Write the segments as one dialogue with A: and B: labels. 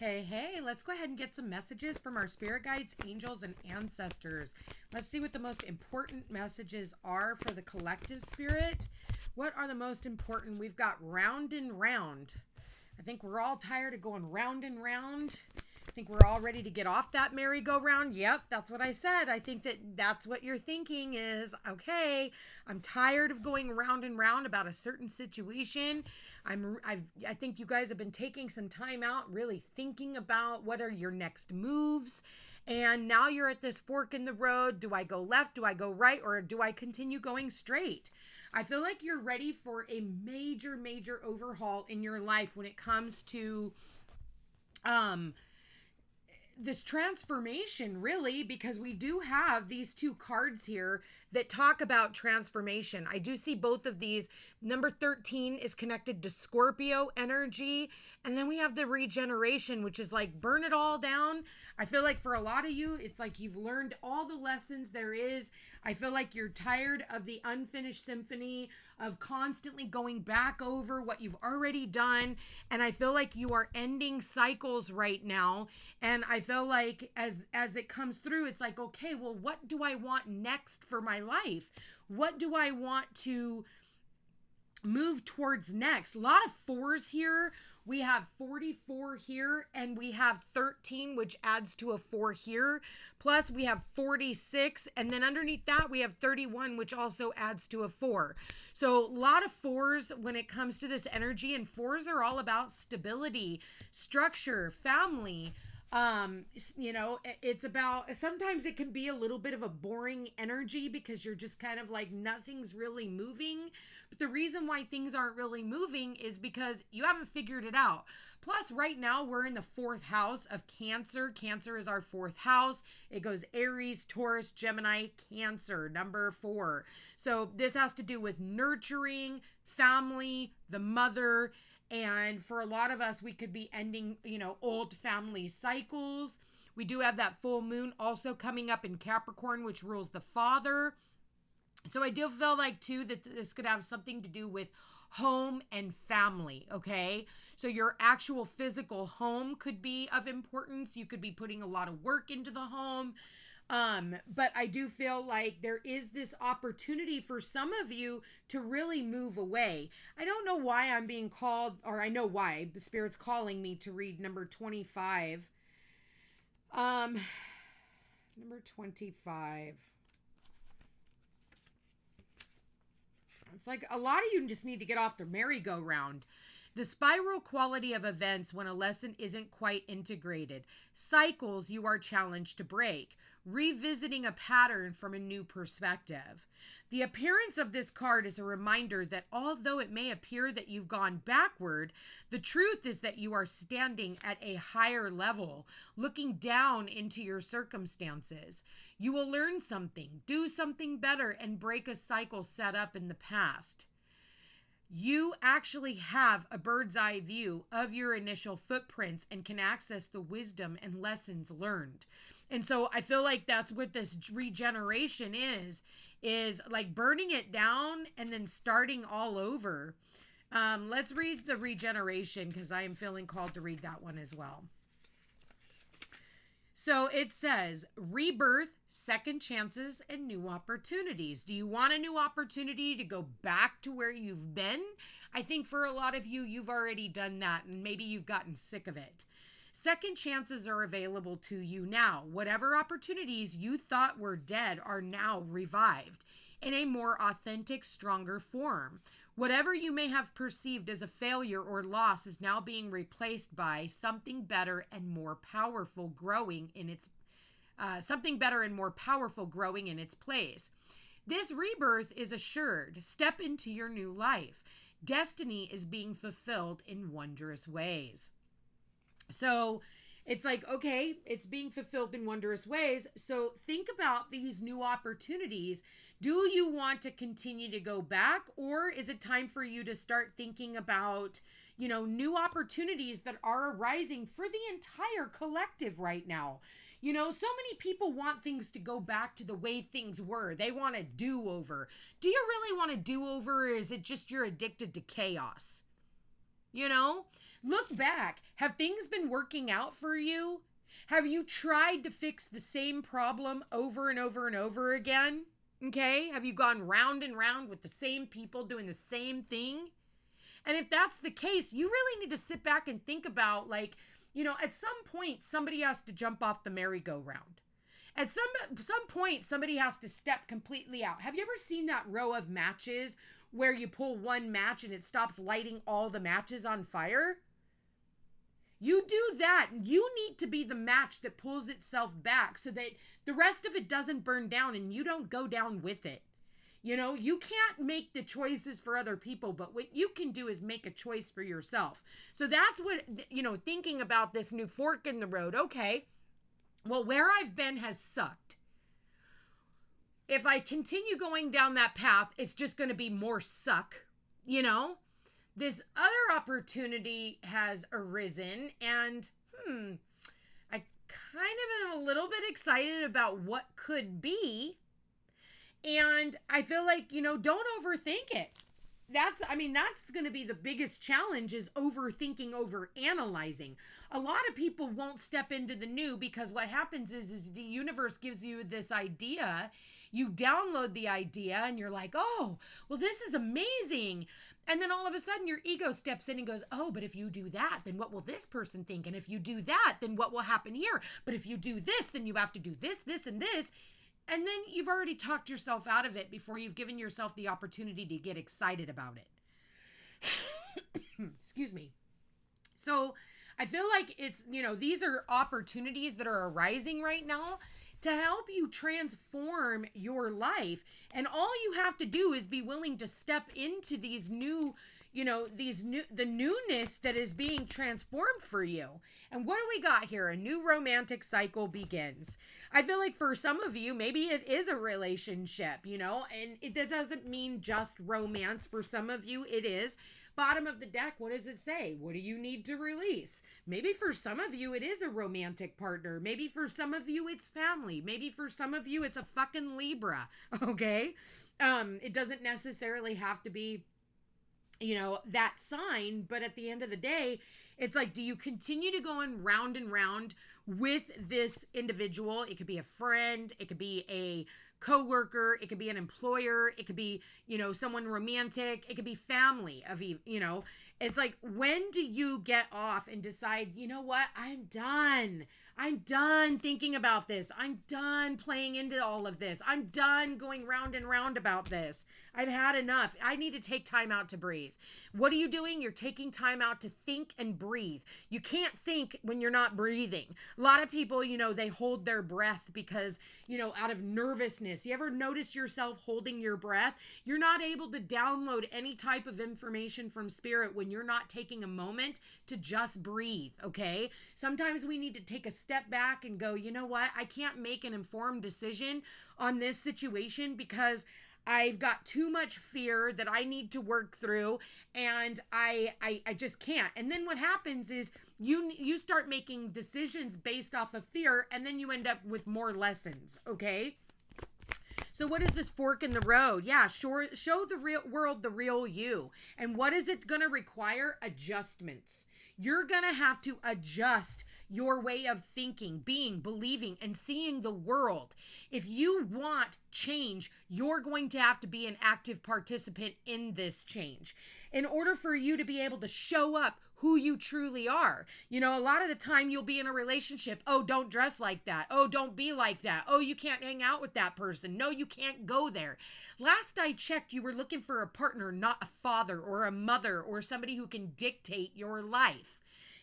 A: Hey, let's go ahead and get some messages from our spirit guides, angels, and ancestors. Let's see what the most important messages are for the collective spirit. What are the most important? We've got round and round. I think we're all tired of going round and round. I think we're all ready to get off that merry-go-round. Yep, that's what I said. I think that's what you're thinking is, okay, I'm tired of going round and round about a certain situation. I think you guys have been taking some time out, really thinking about what are your next moves. And now you're at this fork in the road. Do I go left? Do I go right? Or do I continue going straight? I feel like you're ready for a major, major overhaul in your life when it comes to this transformation, really, because we do have these two cards here that talk about transformation. I do see both of these. Number 13 is connected to Scorpio energy. And then we have the regeneration, which is like burn it all down. I feel like for a lot of you, it's like you've learned all the lessons there is. I feel like you're tired of the unfinished symphony of constantly going back over what you've already done. And I feel like you are ending cycles right now. And I feel like as it comes through, it's like, okay, well, what do I want next for my life? What do I want to move towards next? A lot of fours here. We have 44 here, and we have 13, which adds to a 4 here. Plus, we have 46, and then underneath that, we have 31, which also adds to a 4. So, a lot of 4s when it comes to this energy, and 4s are all about stability, structure, family. It's about, sometimes it can be a little bit of a boring energy because you're just kind of like nothing's really moving. But the reason why things aren't really moving is because you haven't figured it out. Plus, right now we're in the 4th house of Cancer. Cancer is our 4th house. It goes Aries, Taurus, Gemini, Cancer, number 4. So this has to do with nurturing, family, the mother. And for a lot of us, we could be ending, old family cycles. We do have that full moon also coming up in Capricorn, which rules the father. So I do feel like, too, that this could have something to do with home and family, okay? So your actual physical home could be of importance. You could be putting a lot of work into the home. But I do feel like there is this opportunity for some of you to really move away. I don't know why I'm being called, or I know why the Spirit's calling me to read number 25. Number 25. It's like a lot of you just need to get off the merry-go-round. The spiral quality of events when a lesson isn't quite integrated. Cycles you are challenged to break. Revisiting a pattern from a new perspective. The appearance of this card is a reminder that although it may appear that you've gone backward, the truth is that you are standing at a higher level, looking down into your circumstances. You will learn something, do something better, and break a cycle set up in the past. You actually have a bird's eye view of your initial footprints and can access the wisdom and lessons learned. And so I feel like that's what this regeneration is like burning it down and then starting all over. Let's read the regeneration because I am feeling called to read that one as well. So it says, rebirth, second chances, and new opportunities. Do you want a new opportunity to go back to where you've been? I think for a lot of you, you've already done that, and maybe you've gotten sick of it. Second chances are available to you now. Whatever opportunities you thought were dead are now revived in a more authentic, stronger form. Whatever you may have perceived as a failure or loss is now being replaced by something better and more powerful growing in its place. This rebirth is assured. Step into your new life. Destiny is being fulfilled in wondrous ways. So it's like, okay, it's being fulfilled in wondrous ways. So think about these new opportunities. Do you want to continue to go back, or is it time for you to start thinking about, new opportunities that are arising for the entire collective right now? So many people want things to go back to the way things were. They want a do-over. Do you really want a do-over, or is it just you're addicted to chaos? Look back. Have things been working out for you? Have you tried to fix the same problem over and over and over again? Okay? Have you gone round and round with the same people doing the same thing? And if that's the case, you really need to sit back and think about, like, at some point, somebody has to jump off the merry-go-round. At some point, somebody has to step completely out. Have you ever seen that row of matches where you pull one match and it stops lighting all the matches on fire? You do that. You need to be the match that pulls itself back so that the rest of it doesn't burn down and you don't go down with it. You can't make the choices for other people, but what you can do is make a choice for yourself. So that's what, thinking about this new fork in the road. Okay, well, where I've been has sucked. If I continue going down that path, it's just going to be more suck, This other opportunity has arisen, and I kind of am a little bit excited about what could be. And I feel like, don't overthink it. That's going to be the biggest challenge, is overthinking, overanalyzing. A lot of people won't step into the new because what happens is the universe gives you this idea. You download the idea and you're like, oh, well, this is amazing. And then all of a sudden your ego steps in and goes, oh, but if you do that, then what will this person think? And if you do that, then what will happen here? But if you do this, then you have to do this, this, and this. And then you've already talked yourself out of it before you've given yourself the opportunity to get excited about it. Excuse me. So I feel like it's, these are opportunities that are arising right now to help you transform your life. And all you have to do is be willing to step into these new, the newness that is being transformed for you. And what do we got here? A new romantic cycle begins. I feel like for some of you, maybe it is a relationship, and that doesn't mean just romance. For some of you, it is. Bottom of the deck, what does it say? What do you need to release? Maybe for some of you, it is a romantic partner. Maybe for some of you, it's family. Maybe for some of you, it's a fucking Libra, okay? It doesn't necessarily have to be, that sign, but at the end of the day, it's like, do you continue to go in round and round with this individual? It could be a friend, it could be a coworker, it could be an employer, it could be, someone romantic, it could be family of, it's like, when do you get off and decide, you know what? I'm done thinking about this. I'm done playing into all of this. I'm done going round and round about this. I've had enough. I need to take time out to breathe. What are you doing? You're taking time out to think and breathe. You can't think when you're not breathing. A lot of people, they hold their breath because, out of nervousness. You ever notice yourself holding your breath? You're not able to download any type of information from spirit when you're not taking a moment to just breathe, okay? Sometimes we need to take a step back and go, you know what? I can't make an informed decision on this situation because I've got too much fear that I need to work through, and I just can't. And then what happens is you start making decisions based off of fear, and then you end up with more lessons, okay? So what is this fork in the road? Yeah, show the real world the real you. And what is it going to require? Adjustments. You're going to have to adjust your way of thinking, being, believing, and seeing the world. If you want change, you're going to have to be an active participant in this change. In order for you to be able to show up who you truly are. A lot of the time you'll be in a relationship. Oh, don't dress like that. Oh, don't be like that. Oh, you can't hang out with that person. No, you can't go there. Last I checked, you were looking for a partner, not a father or a mother or somebody who can dictate your life.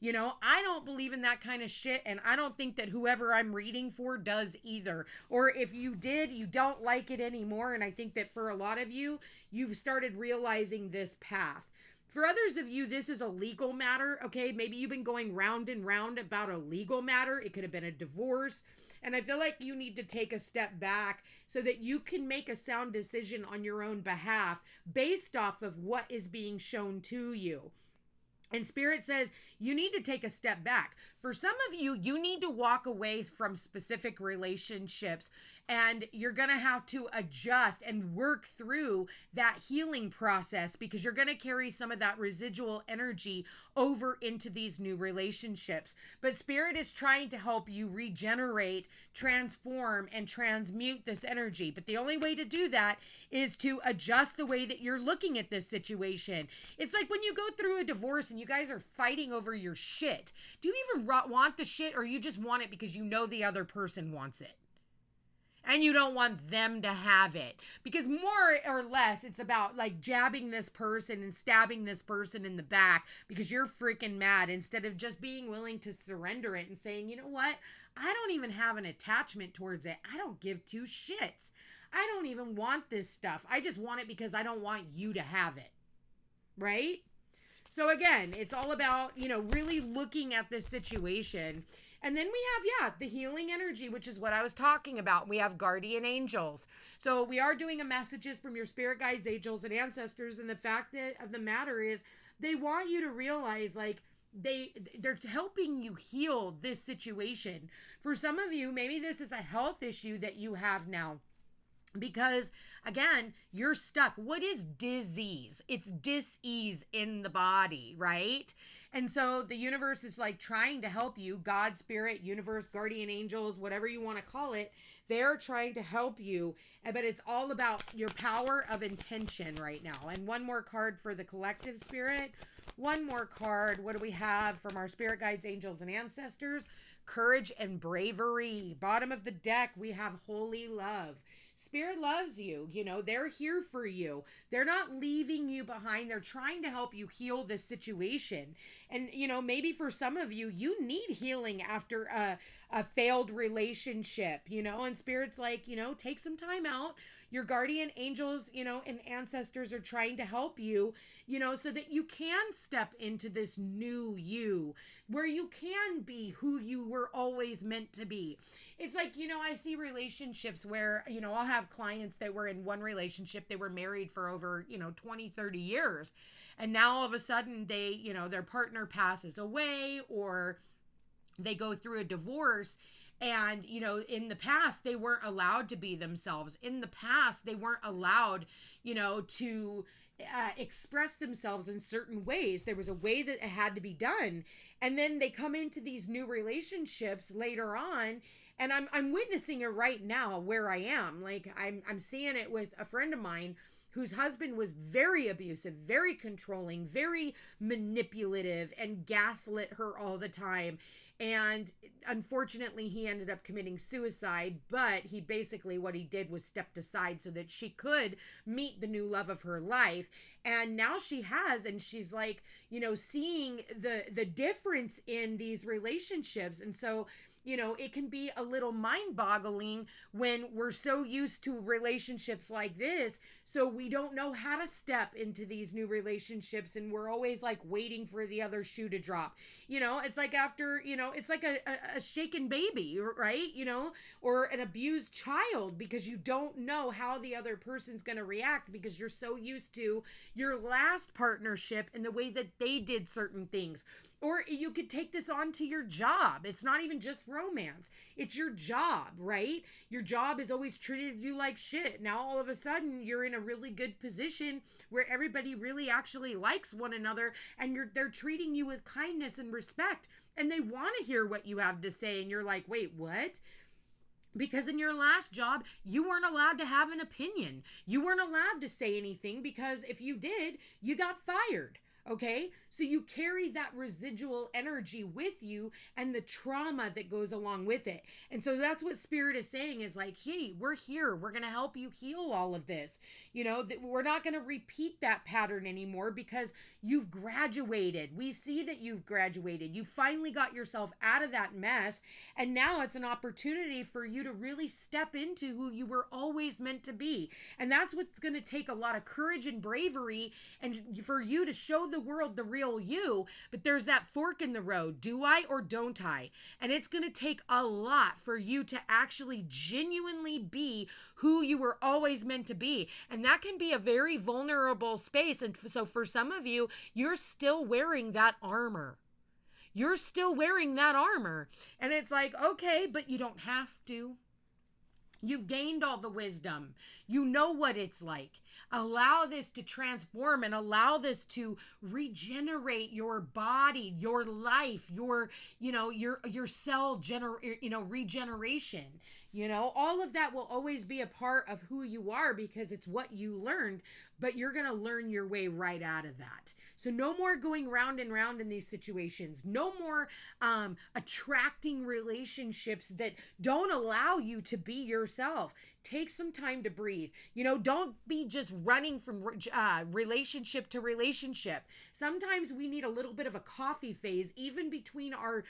A: I don't believe in that kind of shit, and I don't think that whoever I'm reading for does either. Or if you did, you don't like it anymore, and I think that for a lot of you, you've started realizing this path. For others of you, this is a legal matter, okay? Maybe you've been going round and round about a legal matter. It could have been a divorce, and I feel like you need to take a step back so that you can make a sound decision on your own behalf based off of what is being shown to you. And Spirit says you need to take a step back. For some of you, you need to walk away from specific relationships, and you're going to have to adjust and work through that healing process, because you're going to carry some of that residual energy over into these new relationships. But Spirit is trying to help you regenerate, transform, and transmute this energy. But the only way to do that is to adjust the way that you're looking at this situation. It's like when you go through a divorce and you guys are fighting over your shit. Do you even want the shit, or you just want it because you know the other person wants it? And you don't want them to have it. Because more or less, it's about like jabbing this person and stabbing this person in the back because you're freaking mad, instead of just being willing to surrender it and saying, you know what? I don't even have an attachment towards it. I don't give two shits. I don't even want this stuff. I just want it because I don't want you to have it. Right? So again, it's all about, really looking at this situation. And then we have, the healing energy, which is what I was talking about. We have guardian angels. So we are doing a messages from your spirit guides, angels, and ancestors. And the fact of the matter is, they want you to realize, like, they're helping you heal this situation. For some of you, maybe this is a health issue that you have now. Because again, you're stuck. What is disease? It's dis-ease in the body, right? And so the universe is like trying to help you. God, spirit, universe, guardian angels, whatever you want to call it, they're trying to help you. But it's all about your power of intention right now. And one more card for the collective spirit. One more card. What do we have from our spirit guides, angels, and ancestors? Courage and bravery. Bottom of the deck, we have holy love. Spirit loves you. They're here for you. They're not leaving you behind. They're trying to help you heal this situation. And, maybe for some of you, you need healing after a failed relationship, and Spirit's like, take some time out. Your guardian angels, and ancestors are trying to help you, so that you can step into this new you, where you can be who you were always meant to be. It's like, I see relationships where, I'll have clients that were in one relationship, they were married for over, 20, 30 years. And now all of a sudden they, their partner passes away, or they go through a divorce. And, in the past, they weren't allowed to be themselves. In the past, they weren't allowed, to express themselves in certain ways. There was a way that it had to be done. And then they come into these new relationships later on. And I'm witnessing it right now where I am. Like, I'm seeing it with a friend of mine whose husband was very abusive, very controlling, very manipulative, and gaslit her all the time. And unfortunately, he ended up committing suicide, but he basically, what he did was stepped aside so that she could meet the new love of her life. And now she has, and she's like, seeing the difference in these relationships. And so, it can be a little mind-boggling when we're so used to relationships like this, so we don't know how to step into these new relationships, and we're always like waiting for the other shoe to drop. It's like after, it's like a shaken baby, right? Or an abused child, because you don't know how the other person's going to react, because you're so used to your last partnership and the way that they did certain things. Or you could take this on to your job. It's not even just romance. It's your job, right? Your job has always treated you like shit. Now all of a sudden you're in a really good position where everybody really actually likes one another, and they're treating you with kindness and respect, and they want to hear what you have to say, and you're like, wait, what? Because in your last job, you weren't allowed to have an opinion. You weren't allowed to say anything, because if you did, you got fired. Okay, so you carry that residual energy with you and the trauma that goes along with it. And so that's what Spirit is saying, is like, hey, we're here. We're going to help you heal all of this. We're not going to repeat that pattern anymore, because you've graduated. We see that you've graduated. You finally got yourself out of that mess. And now it's an opportunity for you to really step into who you were always meant to be. And that's what's going to take a lot of courage and bravery, and for you to show the world the real you, but there's that fork in the road. Do I or don't I? And it's going to take a lot for you to actually genuinely be who you were always meant to be. And that can be a very vulnerable space. And so for some of you, you're still wearing that armor. You're still wearing that armor. And it's like, okay, but you don't have to. You've gained all the wisdom. You know what it's like. Allow this to transform and allow this to regenerate your body, your life, your cell regeneration. All of that will always be a part of who you are because it's what you learned, but you're going to learn your way right out of that. So no more going round and round in these situations. No more attracting relationships that don't allow you to be yourself. Take some time to breathe. Don't be just running from relationship to relationship. Sometimes we need a little bit of a coffee phase, even between our,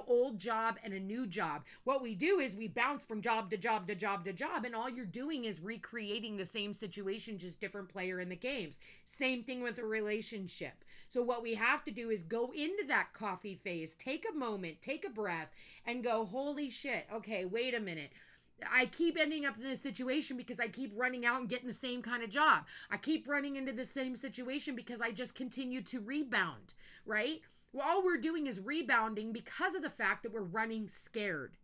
A: old job and a new job. What we do is we bounce from job to job to job to job, and all you're doing is recreating the same situation, just different player in the games. Same thing with a relationship. So what we have to do is go into that coffee phase, take a moment, take a breath, and go, holy shit, okay, wait a minute. I keep ending up in this situation because I keep running out and getting the same kind of job. I keep running into the same situation because I just continue to rebound, right? Well, all we're doing is rebounding because of the fact that we're running scared.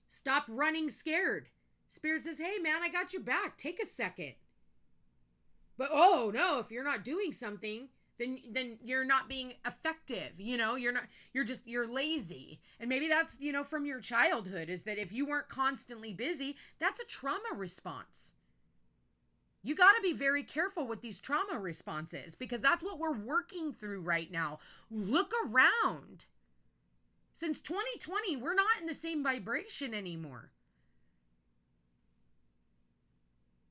A: Stop running scared. Spirit says, hey man, I got your back. Take a second. But oh no, if you're not doing something, then you're not being effective. You're lazy. And maybe that's, from your childhood, is that if you weren't constantly busy, that's a trauma response. You got to be very careful with these trauma responses because that's what we're working through right now. Look around. Since 2020, we're not in the same vibration anymore.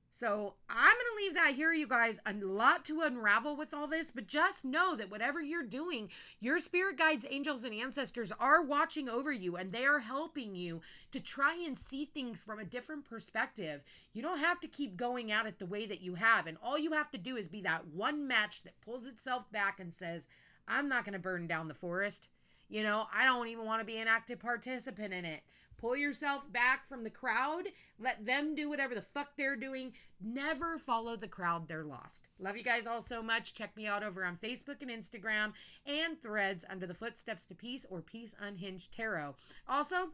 A: So I'm going to leave that here, you guys. A lot to unravel with all this, but just know that whatever you're doing, your spirit guides, angels, and ancestors are watching over you, and they are helping you to try and see things from a different perspective. You don't have to keep going at it the way that you have, and all you have to do is be that one match that pulls itself back and says, I'm not going to burn down the forest. I don't even want to be an active participant in it. Pull yourself back from the crowd. Let them do whatever the fuck they're doing. Never follow the crowd. They're lost. Love you guys all so much. Check me out over on Facebook and Instagram and Threads under the Footsteps to Peace or Peace Unhinged Tarot. Also,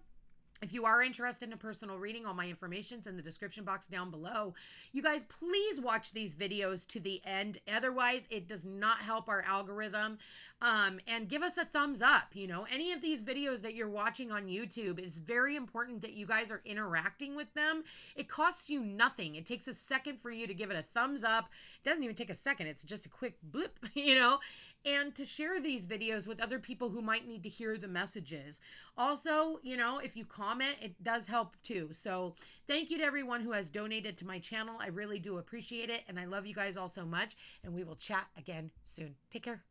A: if you are interested in a personal reading, all my information's in the description box down below. You guys, please watch these videos to the end. Otherwise, it does not help our algorithm. And give us a thumbs up. Any of these videos that you're watching on YouTube, it's very important that you guys are interacting with them. It costs you nothing. It takes a second for you to give it a thumbs up. It doesn't even take a second. It's just a quick blip, and to share these videos with other people who might need to hear the messages. Also, if you comment, it does help too. So thank you to everyone who has donated to my channel. I really do appreciate it. And I love you guys all so much. And we will chat again soon. Take care.